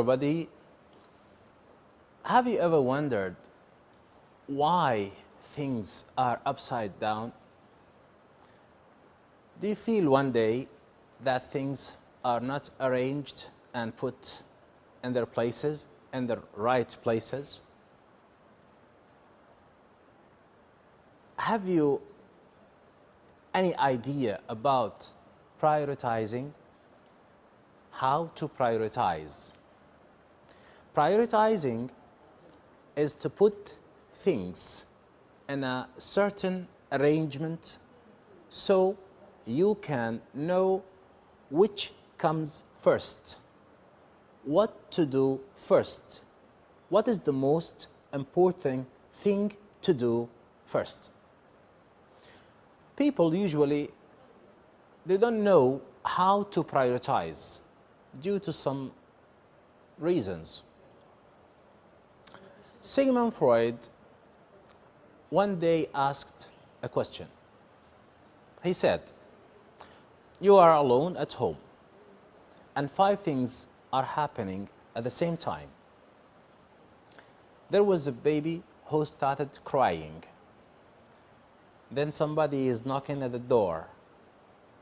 everybody. Have you ever wondered why things are upside down? Do you feel one day that things are not arranged and put in their places, in the right places? Have you any idea about prioritizing? How to prioritize? Prioritizing is to put things in a certain arrangement so you can know which comes first, what to do first, what is the most important thing to do first. People usually, they don't know how to prioritize due to some reasons. Sigmund Freud one day asked a question. He said, you are alone at home and 5 things are happening at the same time. There was a baby who started crying. Then somebody is knocking at the door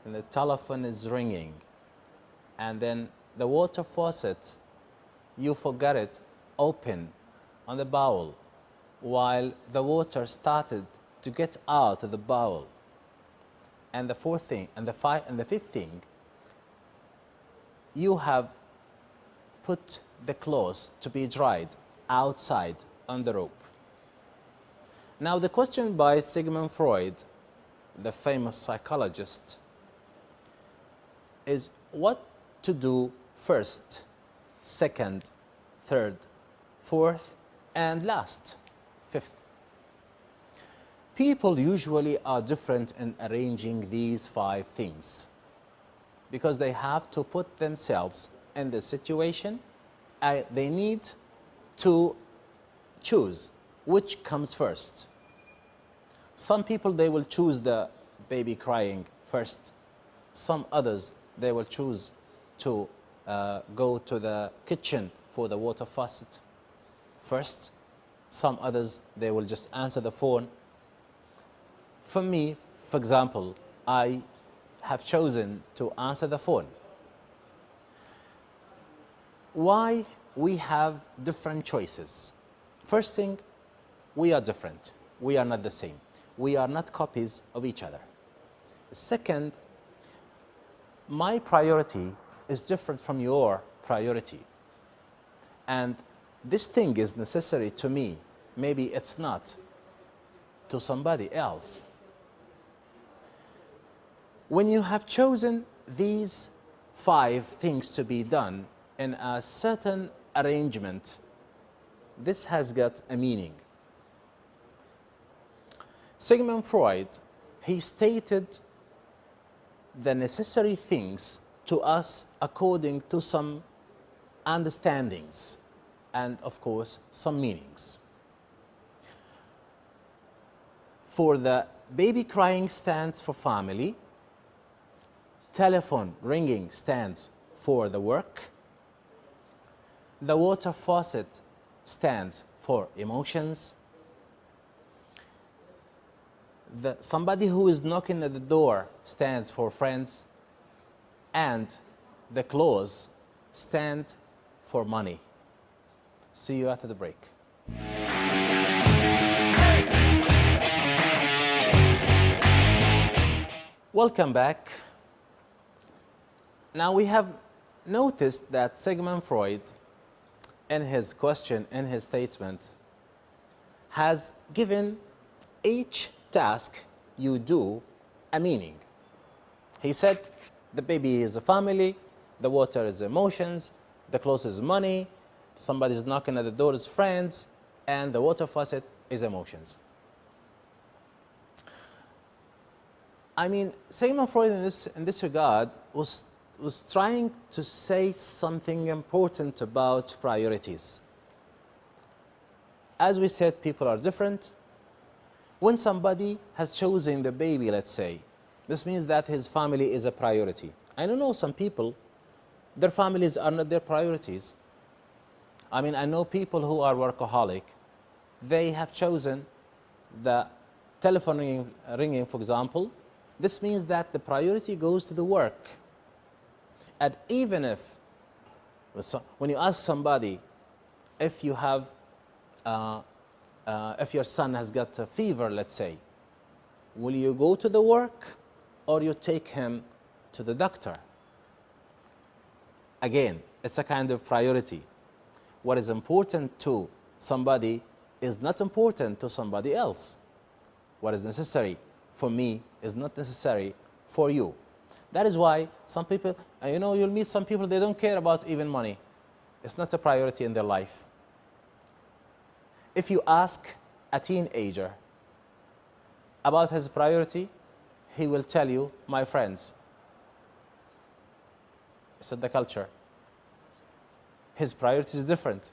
and the telephone is ringing, and then the water faucet, you forgot it, open on the bowl while the water started to get out of the bowl. And the 4th thing, and the 5th thing, you have put the clothes to be dried outside on the rope. Now the question by Sigmund Freud, the famous psychologist, is what to do first, second, third, fourth, and last, 5th. People usually are different in arranging these 5 things because they have to put themselves in the situation. They need to choose which comes first. Some people, they will choose the baby crying first. Some others, they will choose to go to the kitchen for the water faucet first. Some others, they will just answer the phone. For me, for example, I have chosen to answer the phone. Why we have different choices? First thing, we are different. We are not the same. We are not copies of each other. Second, my priority is different from your priority. And this thing is necessary to me. Maybe it's not to somebody else. When you have chosen these 5 things to be done in a certain arrangement, this has got a meaning. Sigmund Freud, he stated the necessary things to us according to some understandings and, of course, some meanings. For the baby crying stands for family, telephone ringing stands for the work, the water faucet stands for emotions, somebody who is knocking at the door stands for friends, and the clothes stand for money. See you after the break. Welcome back. Now we have noticed that Sigmund Freud, in his question, in his statement, has given each task you do a meaning. He said the baby is a family, the water is emotions, the clothes is money, somebody's knocking at the door is friends, and the water faucet is emotions. I mean, Sigmund Freud in this regard was trying to say something important about priorities. As we said, people are different. When somebody has chosen the baby, let's say, this means that his family is a priority. I don't know, some people, their families are not their priorities. I mean, I know people who are workaholic. They have chosen the telephone ringing, for example. This means that the priority goes to the work. And even if, when you ask somebody if you have, if your son has got a fever, let's say, will you go to the work or you take him to the doctor? Again, it's a kind of priority. What is important to somebody is not important to somebody else. What is necessary for me is not necessary for you. That is why some people, you know, you'll meet some people, they don't care about even money. It's not a priority in their life. If you ask a teenager about his priority, he will tell you, my friends. It's the culture. His priority is different.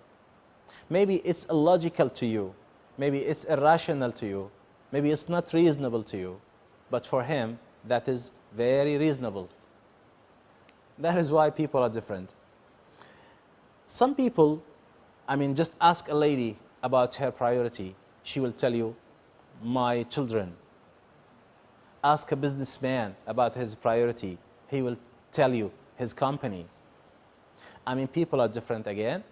Maybe it's illogical to you. Maybe it's irrational to you. Maybe it's not reasonable to you. But for him, that is very reasonable. That is why people are different. Some people, I mean, just ask a lady about her priority. She will tell you, my children. Ask a businessman about his priority. He will tell you his company. I mean, people are different again.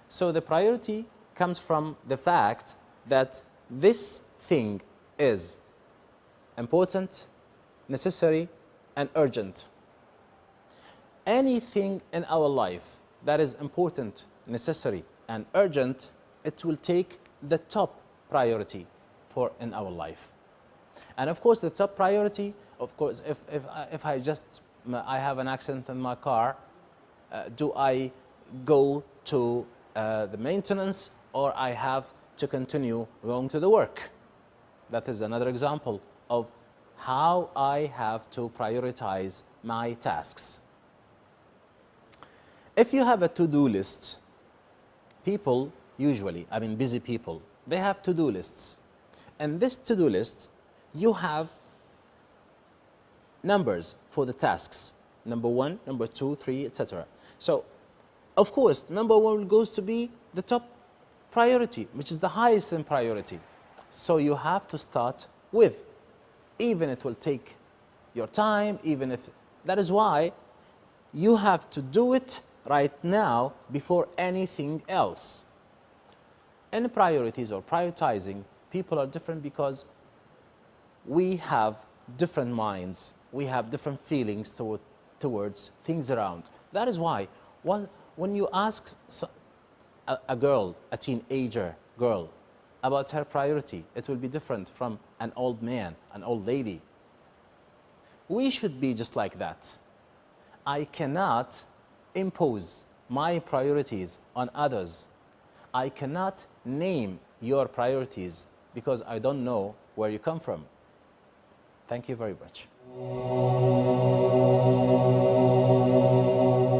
So the priority comes from the fact that this thing is important, necessary, and urgent. Anything in our life that is important, necessary, and urgent, it will take the top priority for in our life. And of course, the top priority, of course, if I have an accident in my car, do I go to the maintenance or I have to continue going to the work? That is another example of how I have to prioritize my tasks. If you have a to-do list, people usually, I mean busy people, they have to-do lists. And this to-do list, you have numbers for the tasks. Number 1, number 2, 3, etc. So, of course, number 1 goes to be the top priority, which is the highest in priority. So you have to start with, even it will take your time, even if, that is why you have to do it right now before anything else. In priorities or prioritizing, people are different because we have different minds, we have different feelings towards things around. That is why when you ask a girl, a teenager girl, about her priority, it will be different from an old man, an old lady. We should be just like that. I cannot impose my priorities on others. I cannot name your priorities because I don't know where you come from. Thank you very much.